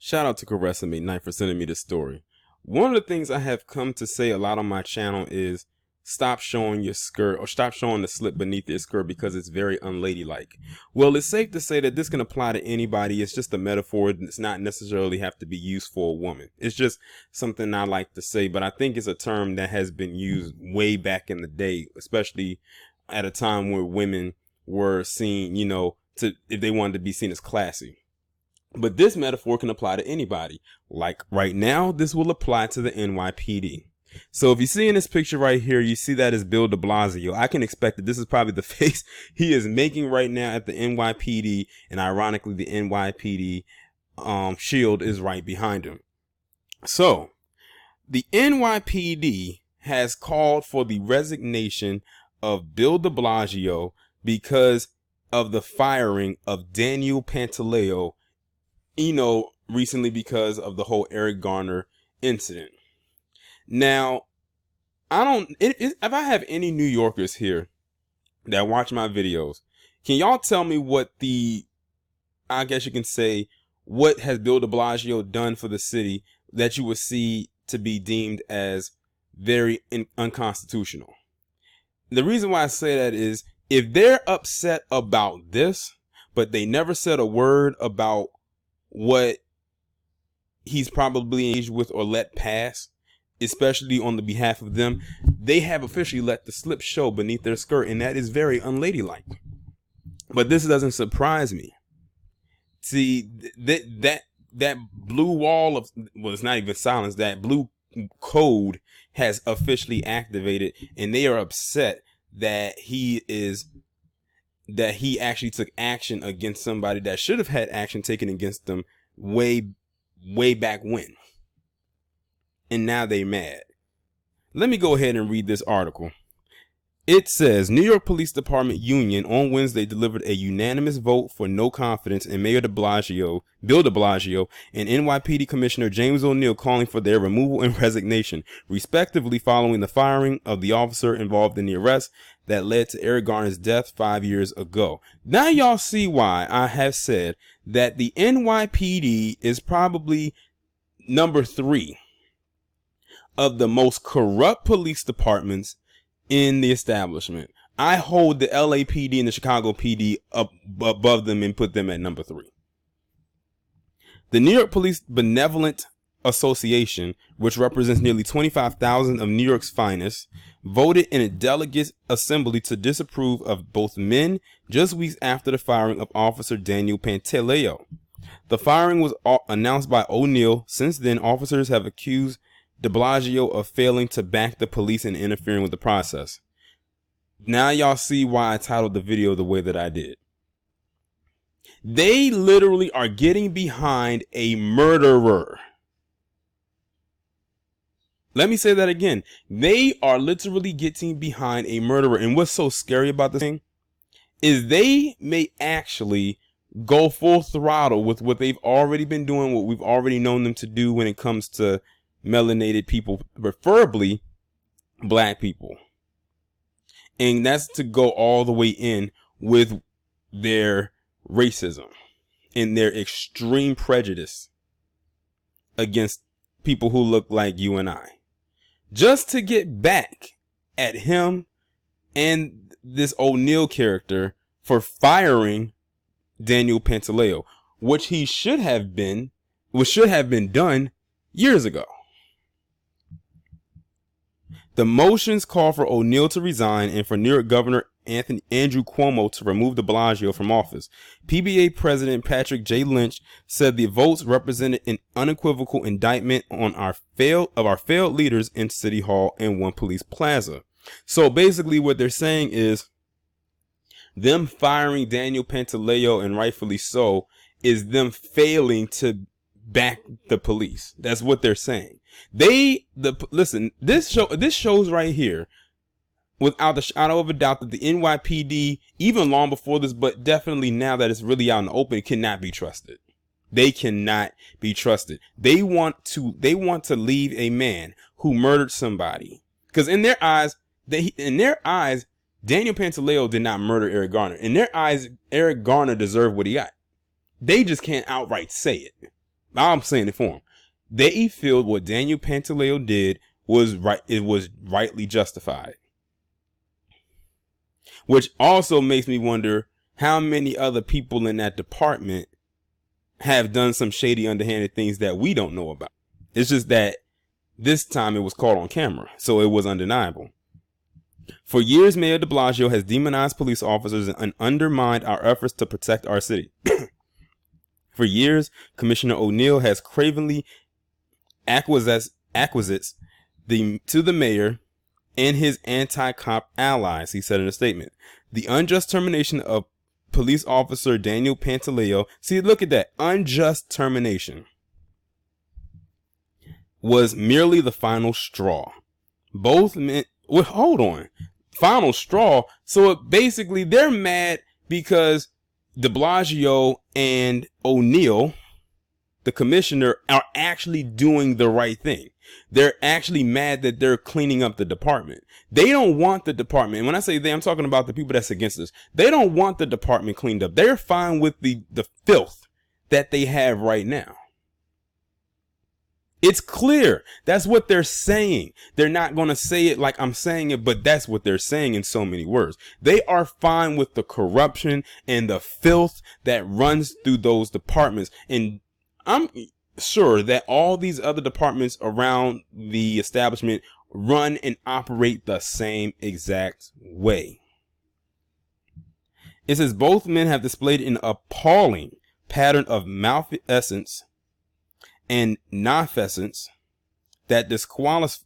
Shout out to Caressa Knight for sending me this story. One of the things I have come to say a lot on my channel is stop showing your skirt or stop showing the slip beneath your skirt because it's very unladylike. Well, it's safe to say that this can apply to anybody. It's just a metaphor. It's not necessarily have to be used for a woman. It's just something I like to say, but I think it's a term that has been used way back in the day, especially at a time where women were seen, if they wanted to be seen as classy. But this metaphor can apply to anybody. Like right now, this will apply to the NYPD. So if you see in this picture right here, you see that is Bill de Blasio. I can expect that this is probably the face he is making right now at the NYPD. And ironically, the NYPD shield is right behind him. So the NYPD has called for the resignation of Bill de Blasio because of the firing of Daniel Pantaleo, recently because of the whole Eric Garner incident. Now, if I have any New Yorkers here that watch my videos, can y'all tell me what what has Bill de Blasio done for the city that you would see to be deemed as very unconstitutional? The reason why I say that is if they're upset about this, but they never said a word about what he's probably engaged with or let pass, especially on the behalf of them, they have officially let the slip show beneath their skirt, and that is very unladylike. But this doesn't surprise me. See, that blue wall it's not even silence, that blue code has officially activated, and they are upset that he actually took action against somebody that should have had action taken against them way back when. And now they mad. Let me go ahead and read this article. It says, New York Police Department Union on Wednesday delivered a unanimous vote for no confidence in Bill de Blasio, and NYPD Commissioner James O'Neill calling for their removal and resignation, respectively, following the firing of the officer involved in the arrest that led to Eric Garner's death 5 years ago. Now y'all see why I have said that the NYPD is probably number 3 of the most corrupt police departments in the establishment. I hold the LAPD and the Chicago PD up above them and put them at number 3. The New York Police Benevolent Association, which represents nearly 25,000 of New York's finest, voted in a delegate assembly to disapprove of both men just weeks after the firing of Officer Daniel Pantaleo. The firing was announced by O'Neill. Since then, officers have accused de Blasio of failing to back the police and interfering with the process. Now y'all see why I titled the video the way that I did. They literally are getting behind a murderer. Let me say that again. They are literally getting behind a murderer. And what's so scary about this thing is they may actually go full throttle with what they've already been doing, what we've already known them to do when it comes to melanated people, preferably black people. And that's to go all the way in with their racism and their extreme prejudice against people who look like you and I, just to get back at him and this O'Neill character for firing Daniel Pantaleo, which should have been done years ago. The motions call for O'Neill to resign and for New York Governor Andrew Cuomo to remove de Blasio from office. PBA President Patrick J. Lynch said the votes represented an unequivocal indictment on our failed leaders in City Hall and One Police Plaza. So basically what they're saying is them firing Daniel Pantaleo, and rightfully so, is them failing to back the police. That's what they're saying. Listen, this shows right here, without a shadow of a doubt, that the NYPD, even long before this, but definitely now that it's really out in the open, cannot be trusted. They cannot be trusted. They want to leave a man who murdered somebody, because in their eyes, Daniel Pantaleo did not murder Eric Garner. In their eyes, Eric Garner deserved what he got. They just can't outright say it. I'm saying it for them. They feel what Daniel Pantaleo did was right. It was rightly justified. Which also makes me wonder how many other people in that department have done some shady, underhanded things that we don't know about. It's just that this time it was caught on camera, so it was undeniable. For years, Mayor de Blasio has demonized police officers and undermined our efforts to protect our city. For years, Commissioner O'Neill has cravenly acquisites to the mayor and his anti-cop allies, he said in a statement. The unjust termination of police officer Daniel Pantaleo, see, look at that, unjust termination, was merely the final straw. Both men, well, hold on, final straw. So basically they're mad because de Blasio and O'Neill, the commissioner, are actually doing the right thing. They're actually mad that they're cleaning up the department. They don't want the department. And when I say they, I'm talking about the people that's against us. They don't want the department cleaned up. They're fine with the filth that they have right now. It's clear. That's what they're saying. They're not going to say it like I'm saying it, but that's what they're saying in so many words. They are fine with the corruption and the filth that runs through those departments. And I'm sure that all these other departments around the establishment run and operate the same exact way. It says both men have displayed an appalling pattern of malfeasance and nonfeasance that disqualifies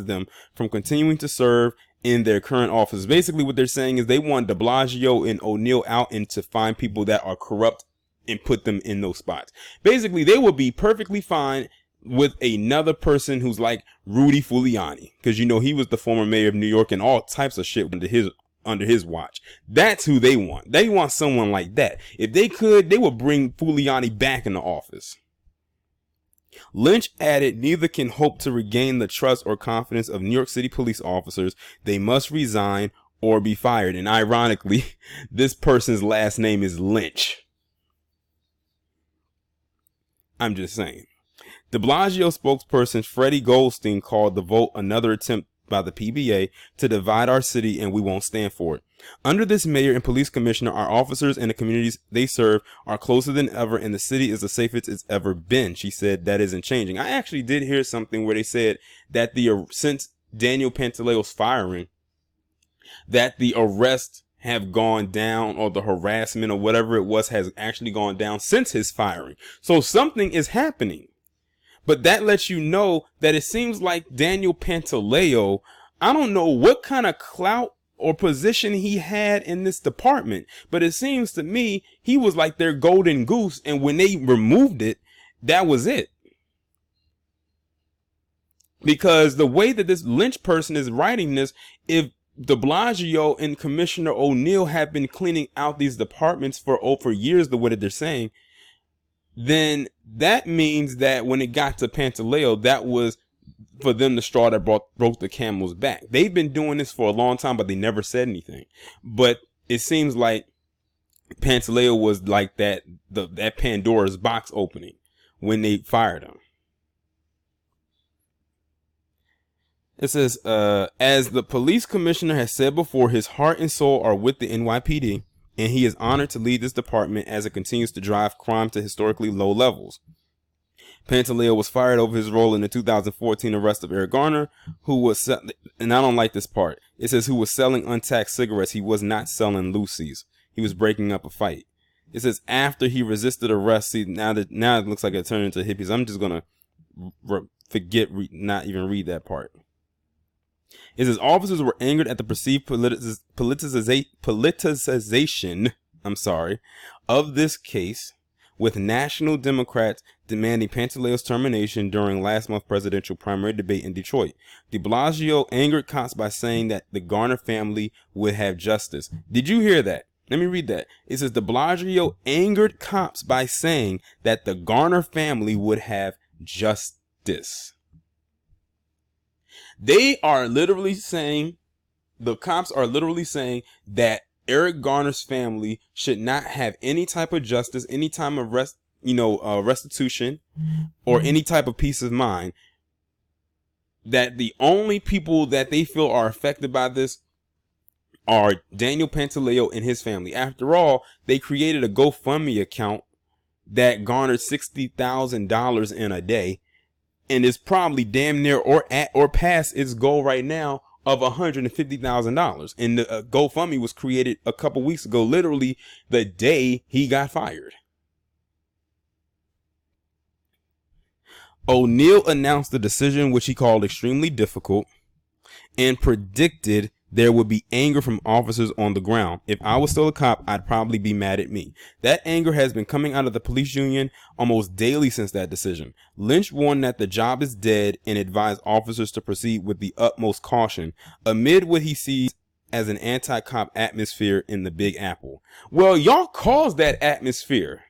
them from continuing to serve in their current office. Basically what they're saying is they want de Blasio and O'Neill out and to find people that are corrupt and put them in those spots. Basically, they will be perfectly fine with another person who's like Rudy Giuliani, because you know he was the former mayor of New York and all types of shit under his watch. That's who they want. They want someone like that. If they could, they would bring Giuliani back in the office. Lynch added, neither can hope to regain the trust or confidence of New York City police officers. They must resign or be fired. And ironically, this person's last name is Lynch. I'm just saying. De Blasio spokesperson Freddie Goldstein called the vote another attempt by the PBA to divide our city, and we won't stand for it. Under this mayor and police commissioner, our officers and the communities they serve are closer than ever, and the city is the safest it's ever been. She said that isn't changing. I actually did hear something where they said that since Daniel Pantaleo's firing, that the arrests have gone down, or the harassment or whatever it was has actually gone down since his firing. So something is happening. But that lets you know that it seems like Daniel Pantaleo, I don't know what kind of clout or position he had in this department, but it seems to me he was like their golden goose, and when they removed it, that was it. Because the way that this Lynch person is writing this, if de Blasio and Commissioner O'Neill have been cleaning out these departments for years, the way that they're saying, then that means that when it got to Pantaleo, that was for them the straw that broke the camel's back. They've been doing this for a long time, but they never said anything. But it seems like Pantaleo was like that Pandora's box opening when they fired him. It says, as the police commissioner has said before, his heart and soul are with the NYPD, and he is honored to lead this department as it continues to drive crime to historically low levels. Pantaleo was fired over his role in the 2014 arrest of Eric Garner, who was, and I don't like this part, it says who was selling untaxed cigarettes. He was not selling Lucy's. He was breaking up a fight. It says after he resisted arrest, see, now it looks like it turned into hippies. I'm just going to not even read that part. It says officers were angered at the perceived politicization of this case, with national Democrats demanding Pantaleo's termination during last month's presidential primary debate in Detroit. De Blasio angered cops by saying that the Garner family would have justice. Did you hear that? Let me read that. It says de Blasio angered cops by saying that the Garner family would have justice. They are literally saying, the cops are literally saying that Eric Garner's family should not have any type of justice, any type of restitution or any type of peace of mind, that the only people that they feel are affected by this are Daniel Pantaleo and his family. After all, they created a GoFundMe account that garnered $60,000 in a day and is probably damn near or at or past its goal right now of $150,000. And the GoFundMe was created a couple weeks ago, literally the day he got fired. O'Neal announced the decision, which he called extremely difficult, and predicted there would be anger from officers on the ground. If I was still a cop, I'd probably be mad at me. That anger has been coming out of the police union almost daily since that decision. Lynch warned that the job is dead and advised officers to proceed with the utmost caution amid what he sees as an anti-cop atmosphere in the Big Apple. Well, y'all caused that atmosphere.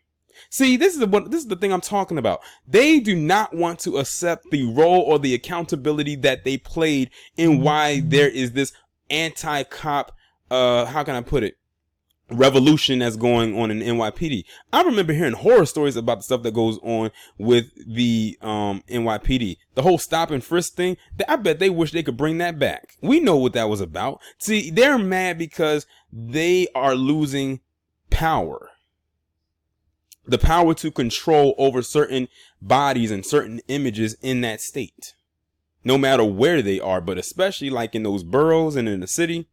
See, this is the thing I'm talking about. They do not want to accept the role or the accountability that they played in why there is this anti-cop, how can I put it, revolution that's going on in NYPD. I remember hearing horror stories about the stuff that goes on with the NYPD. The whole stop and frisk thing, I bet they wish they could bring that back. We know what that was about. See, they're mad because they are losing power. The power to control over certain bodies and certain images in that state. No matter where they are, but especially like in those boroughs and in the city,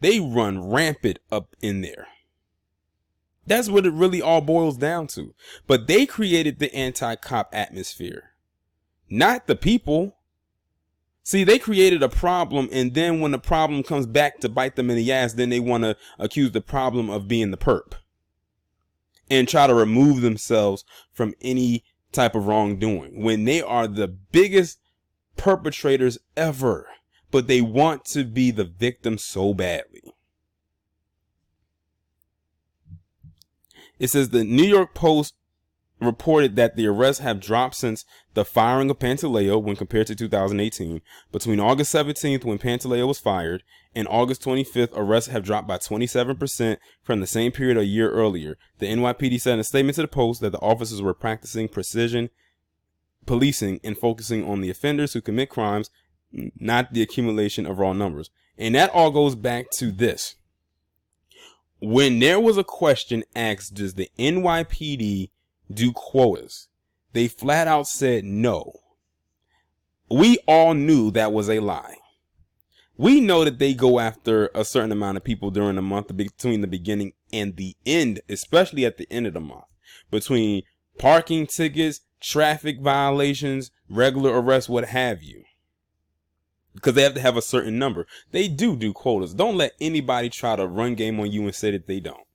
they run rampant up in there. That's what it really all boils down to. But they created the anti-cop atmosphere, not the people. See, they created a problem, and then when the problem comes back to bite them in the ass, then they want to accuse the problem of being the perp and try to remove themselves from any type of wrongdoing when they are the biggest perpetrators ever, but they want to be the victim so badly. It says the New York Post reported that the arrests have dropped since the firing of Pantaleo when compared to 2018. Between August 17th, when Pantaleo was fired, and August 25th, arrests have dropped by 27% from the same period a year earlier. The NYPD said in a statement to the Post that the officers were practicing precision policing and focusing on the offenders who commit crimes, not the accumulation of raw numbers. And that all goes back to this. When there was a question asked, does the NYPD do quotas? They flat out said no. We all knew that was a lie. We know that they go after a certain amount of people during the month between the beginning and the end, especially at the end of the month, between parking tickets, traffic violations, regular arrests, what have you, because they have to have a certain number. They do quotas. Don't let anybody try to run game on you and say that they don't.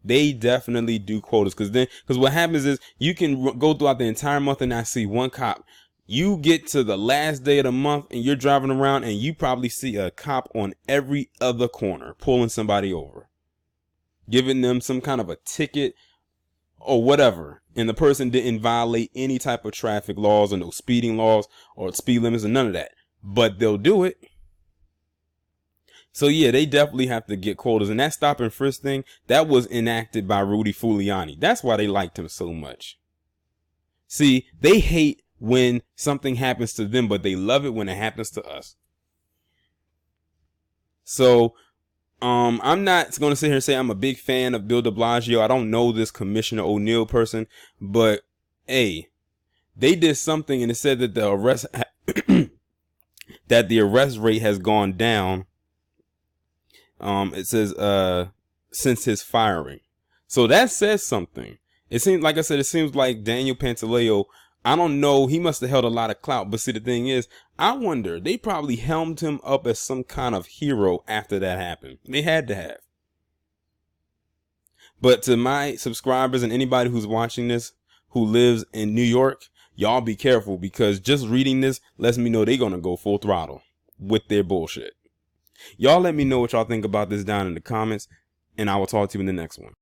They definitely do quotas, because what happens is you can go throughout the entire month and not see one cop. You get to the last day of the month and you're driving around and you probably see a cop on every other corner pulling somebody over, giving them some kind of a ticket or whatever. And the person didn't violate any type of traffic laws or no speeding laws or speed limits or none of that, but they'll do it. So yeah, they definitely have to get quotas. And that stop and frisk thing, that was enacted by Rudy Giuliani. That's why they liked him so much. See, they hate when something happens to them, but they love it when it happens to us. So I'm not going to sit here and say I'm a big fan of Bill de Blasio. I don't know this Commissioner O'Neal person, but hey, they did something and it said that the arrest that the arrest rate has gone down. It says since his firing. So that says something. It seems, like I said, it seems like Daniel Pantaleo, I don't know, he must have held a lot of clout. But see, the thing is, I wonder, they probably helmed him up as some kind of hero after that happened. They had to have. But to my subscribers and anybody who's watching this who lives in New York, y'all be careful, because just reading this lets me know they're going to go full throttle with their bullshit. Y'all let me know what y'all think about this down in the comments, and I will talk to you in the next one.